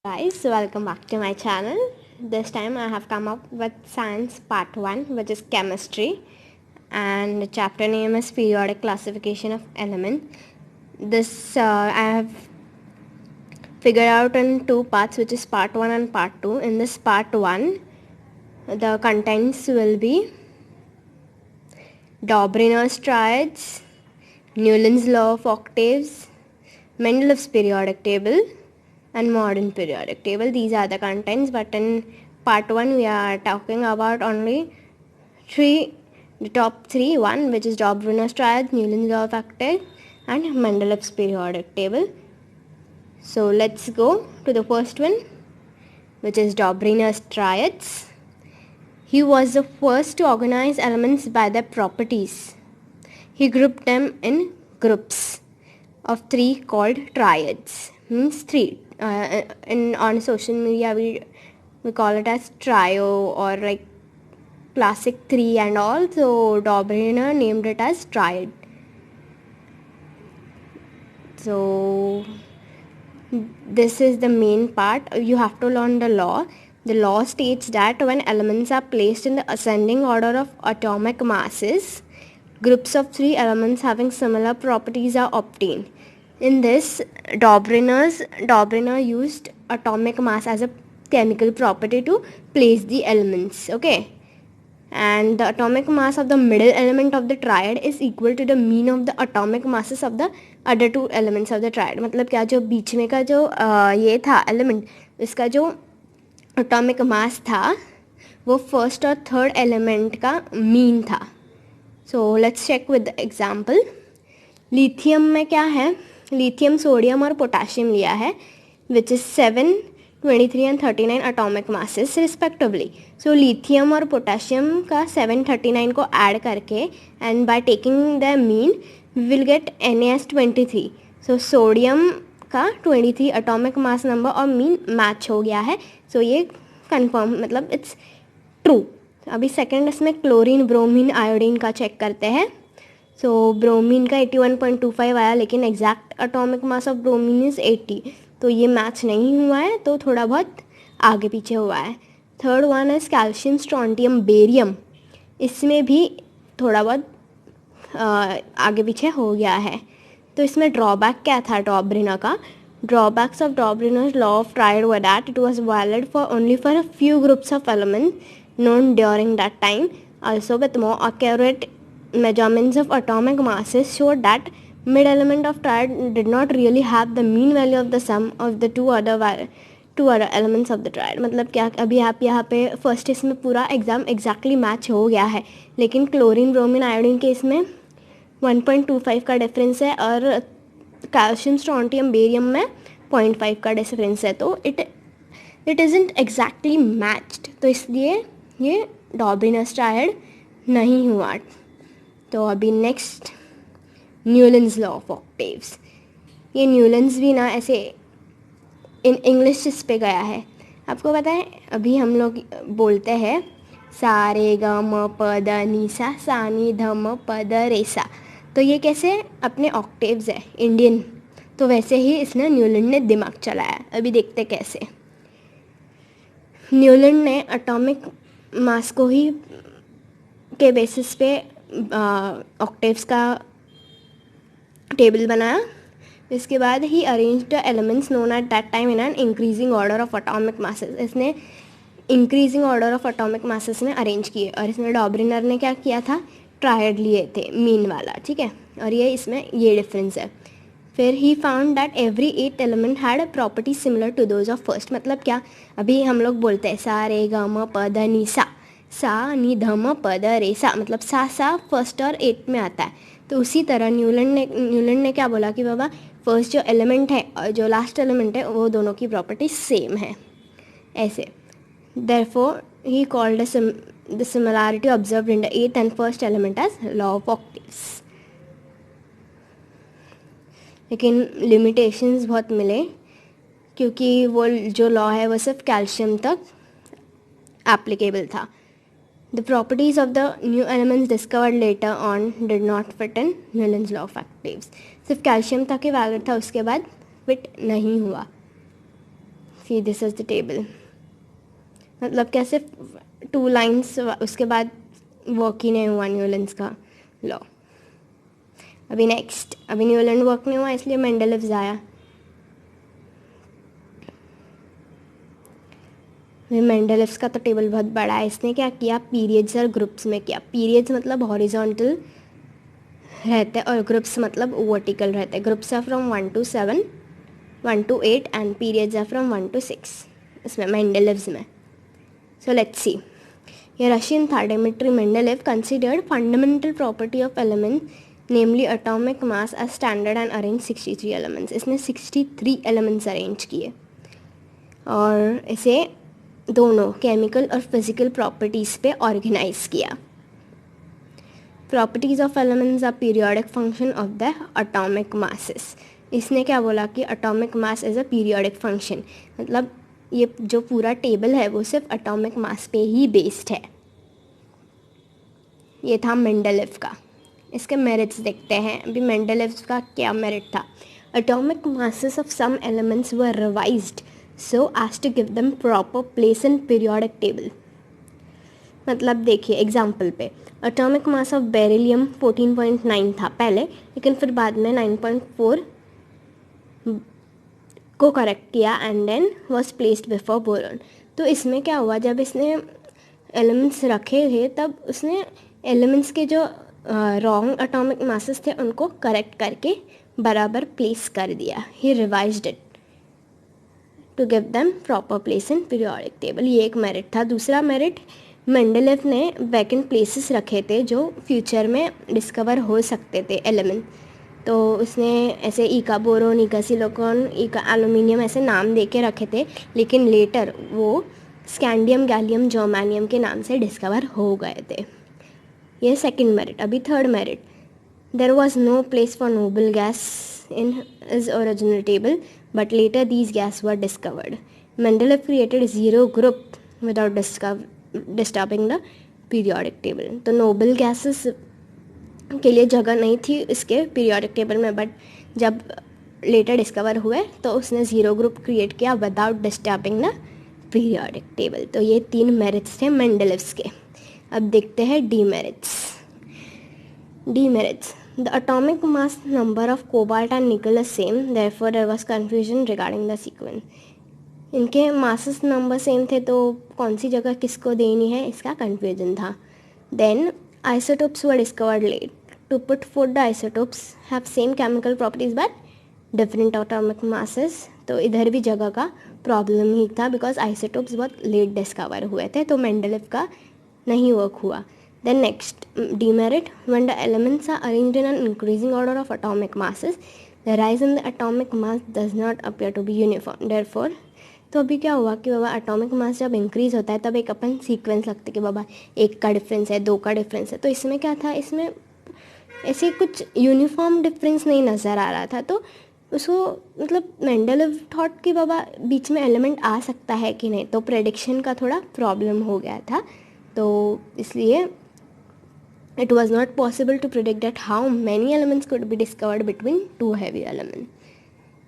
Guys, welcome back to my channel. This time I have come up with science part 1, which is chemistry, and the chapter name is periodic classification of elements. This I have figured out in two parts, which is part 1 and part 2. In this part 1, the contents will be Dobrynin's triads, Newton's law of octaves, Mendel's periodic table, and modern periodic table. These are the contents, but in part 1 we are talking about only the top three, one which is Dobrynin's triads, Newton's law of octaves, and Mendel's periodic table. So let's go to the first one, which is Dobrynin's triads. He was the first to organize elements by their properties. He grouped them in groups of three called triads. Means three. On social media we call it as trio or like classic three and all. So Dobrynin named it as triad. So this is the main part. You have to learn the law. The law states that when elements are placed in the ascending order of atomic masses, groups of three elements having similar properties are obtained. In this, Dobrynin used atomic mass as a chemical property to place the elements. Okay, and the atomic mass of the middle element of the triad is equal to the mean of the atomic masses of the other two elements of the triad. मतलब क्या, जो बीच में का जो ये था element, इसका जो एटॉमिक मास था वो फर्स्ट और थर्ड एलिमेंट का मीन था. So let's check with example. Lithium में क्या है, लिथियम सोडियम और पोटेशियम लिया है, which is 7, 23 and 39 atomic masses respectively. So lithium और पोटेशियम का 7, 39 को ऐड करके and by taking the mean we will get Na23. So sodium का 23 एटॉमिक मास नंबर और मीन मैच हो गया है. सो ये कंफर्म, मतलब इट्स ट्रू. अभी सेकेंड इसमें क्लोरीन, ब्रोमीन, आयोडीन का चेक करते हैं. सो ब्रोमीन का 81.25 आया, लेकिन exact atomic mass of bromine is 80. तो ये मैच नहीं हुआ है, तो थोड़ा बहुत आगे पीछे हुआ है. Third one is calcium, strontium, barium. इसमें भी थोड़ा बहुत आगे पीछे हो गया है. तो इसमें ड्रॉबैक क्या था डॉब्रिना का? Drawbacks of Dobrynin's law of triad were that it was valid for only for a few groups of elements known during that time. Also, with more accurate measurements of atomic masses showed that mid element of triad did not really have the mean value of the sum of the two other elements of the triad. मतलब क्या, अभी आप यहाँ पे first इसमें पूरा exam exactly match हो गया है, लेकिन क्लोरीन, ब्रोमीन, आयोडीन के इसमें 1.25 का डिफरेंस है और कैल्शियम, स्ट्रोंटियम, बेरियम में 0.5 का डिफरेंस है. तो इट इज़ंट एग्जैक्टली मैच्ड, तो इसलिए ये डॉब्रिनस ट्रायड नहीं हुआ. तो अभी नेक्स्ट, न्यूलन्स लॉ ऑफ ऑक्टेव्स. ये न्यूलन्स भी ना ऐसे इन इंग्लिश इस पे गया है. आपको पता है अभी हम लोग बोलते हैं सा रे ग म प द नि सा, सा नि ध म प द रे सा. तो ये कैसे अपने ऑक्टेव्स है इंडियन, तो वैसे ही इसने न्यूलैंड ने दिमाग चलाया. अभी देखते कैसे. न्यूलैंड ने एटॉमिक मास को ही के बेसिस पे ऑक्टेव्स का टेबल बनाया. इसके बाद ही arrange the elements known at that time in an increasing order of atomic masses. इसने increasing order of atomic masses में अरेंज किए. और इसमें डॉब्रिनर ने क्या किया था, ट्रायड लिए थे मीन वाला. ठीक है, और ये इसमें ये डिफरेंस है. फिर he found that every 8 element had a property similar to those of first. मतलब क्या, अभी हम लोग बोलते हैं सा रे ग म प द नि सा, सा नि ध म प द रे सा, मतलब सा फर्स्ट और 8 में आता है. तो उसी तरह न्यूलैंड ने क्या बोला कि बाबा फर्स्ट जो एलिमेंट है और जो लास्ट एलिमेंट है वो दोनों की प्रॉपर्टी सेम है. ऐसे therefore he called the similarity observed in the 8th and first element as law of octaves. लेकिन लिमिटेशंस बहुत मिले, क्योंकि वो जो लॉ है वो सिर्फ कैल्शियम तक एप्लीकेबल था. The properties of the new elements discovered later on did not fit in Newlands law of octaves. सिर्फ कैल्शियम तक ही वैलिड था, उसके बाद फिट नहीं हुआ. See this is the table, मतलब कैसे 2 लाइन्स उसके बाद वर्क ही नहीं हुआ न्यूलैंड्स का लॉ। अभी नेक्स्ट, अभी न्यूलैंड वर्क नहीं हुआ इसलिए मेंडलीव्स आया। मेंडलीव्स का तो टेबल बहुत बड़ा है। इसने क्या किया, पीरियड्स और ग्रुप्स में किया। पीरियड्स मतलब हॉरिजॉन्टल रहते हैं और ग्रुप्स मतलब वर्टिकल रहते हैं। Groups are from 1 to 7, 1 to 8 and periods are from 1 to 6 इसमें मेंडलीव्स में। सो लेट्स सी, ये रशियन था Dmitri Mendeleev considered fundamental property of element namely atomic mass as standard and arrange 63 elements. इसने 63 elements arrange किए और इसे दोनों chemical और फिजिकल प्रॉपर्टीज़ पे ऑर्गेनाइज किया। Properties of elements are periodic function of the atomic masses. इसने क्या बोला कि atomic mass is a periodic function, मतलब ये जो पूरा टेबल है वो सिर्फ एटॉमिक मास पे ही बेस्ड है। ये था मेंडलीव का। इसके मेरिट्स देखते हैं। अभी मेंडलीव का क्या मेरिट था, atomic masses of some elements were revised so as to give them proper place in periodic table। मतलब देखिए एग्जाम्पल पे, एटॉमिक मास ऑफ बेरिलियम 14.9 था पहले, लेकिन फिर बाद में 9.4 को करेक्ट किया and then was placed before boron. तो इसमें क्या हुआ, जब इसने एलिमेंट्स रखे थे तब उसने एलिमेंट्स के जो रॉन्ग एटॉमिक मासेस थे उनको करेक्ट करके बराबर प्लेस कर दिया। He revised it to give them proper place in periodic table. ये एक मेरिट था। दूसरा मेरिट, मेंडलीव ने वैकेंट प्लेसेस रखे थे जो फ्यूचर में डिस्कवर हो सकते थे एलिमेंट। तो उसने ऐसे ईका बोरोन, ईका सिलिकॉन, ईका एल्यूमिनियम ऐसे नाम दे के रखे थे, लेकिन लेटर वो स्कैंडियम, गैलियम, जर्मानियम के नाम से डिस्कवर हो गए थे। ये सेकंड मेरिट। अभी third merit, there was no place for noble gas in his original table, but later these gas were discovered. Mendeleev created zero group without disturbing the periodic table. तो noble gases के लिए जगह नहीं थी इसके periodic table में, but जब letter discover हुए तो उसने ज़ीरो ग्रुप क्रिएट किया without disturbing the periodic table. तो ये 3 मेरिट्स थे मेंडलीव्स के। अब देखते हैं demerits. Demerits. The atomic mass number of cobalt and nickel is same, therefore there was confusion regarding the sequence. इनके मासेस नंबर सेम थे तो कौन सी जगह किसको देनी है इसका कन्फ्यूजन था। Then isotopes were discovered late. To put for the isotopes have same chemical properties but different atomic masses. तो इधर भी जगह का प्रॉब्लम ही था बिकॉज आइसोटोप्स बहुत लेट डिस्कवर हुए थे, तो मेंडलीव का नहीं वर्क हुआ। Then next, demerit, when the elements are arranged in an increasing order of atomic masses, the rise in the atomic mass does not appear to be uniform. Therefore, तो अभी क्या हुआ कि बाबा एटॉमिक मास जब increase होता है तब एक अपन सीक्वेंस लगते कि बाबा 1 का डिफरेंस है, 2 का डिफरेंस है। तो इसमें क्या था, इसमें ऐसे कुछ यूनिफॉर्म डिफरेंस नहीं नज़र आ रहा था। तो उसको मतलब मेंडलीव थॉट कि बाबा बीच में एलिमेंट आ सकता है कि नहीं, तो प्रेडिक्शन का थोड़ा प्रॉब्लम हो गया था। तो इसलिए it was not possible to predict that how many elements could be discovered between 2 heavy elements.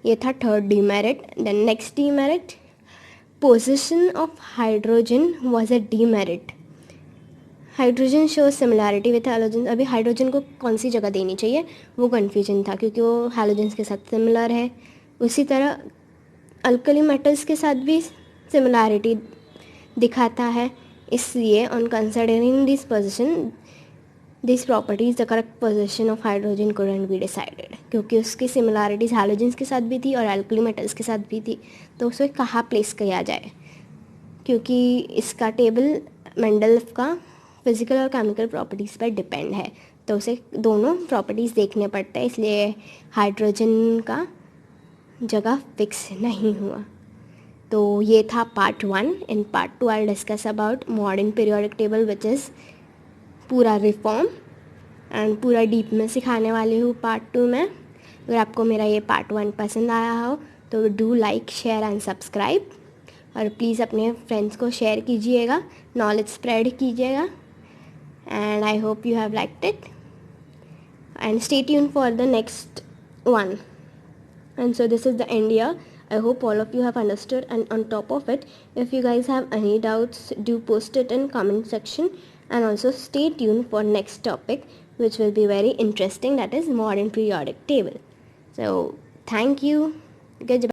ये था third demerit. Then next demerit, position of hydrogen was a demerit. Hydrogen show similarity with halogen. अभी hydrogen को कौन सी जगह देनी चाहिए वो confusion था क्योंकि वो हैलोजन्स के साथ सिमिलर है। उसी तरह अल्कली मेटल्स के साथ भी सिमिलैरिटी दिखाता है, इसलिए on considering this position this properties the correct position of hydrogen couldn't be decided. क्योंकि उसकी सिमिलैरिटीज़ हैलोजन्स के साथ भी थी और अल्कली मेटल्स के साथ भी थी, तो उसे कहाँ प्लेस किया जाए, क्योंकि इसका टेबल मेंडलीव का फिजिकल और केमिकल प्रॉपर्टीज़ पर डिपेंड है, तो उसे दोनों प्रॉपर्टीज़ देखने पड़ते हैं, इसलिए हाइड्रोजन का जगह फिक्स नहीं हुआ। तो ये था part 1। In part 2 I discuss about modern periodic table which is पूरा रिफॉर्म एंड पूरा डीप में सिखाने वाली हूँ पार्ट 2 में। अगर आपको मेरा ये पार्ट 1 पसंद आया हो तो do like, share and subscribe, और प्लीज़ अपने फ्रेंड्स को शेयर कीजिएगा, नॉलेज स्प्रेड कीजिएगा। And I hope you have liked it and stay tuned for the next one. And so this is the end here. I hope all of you have understood, and on top of it, if you guys have any doubts, do post it in comment section, and also stay tuned for next topic, which will be very interesting, that is modern periodic table. So thank you. Goodbye.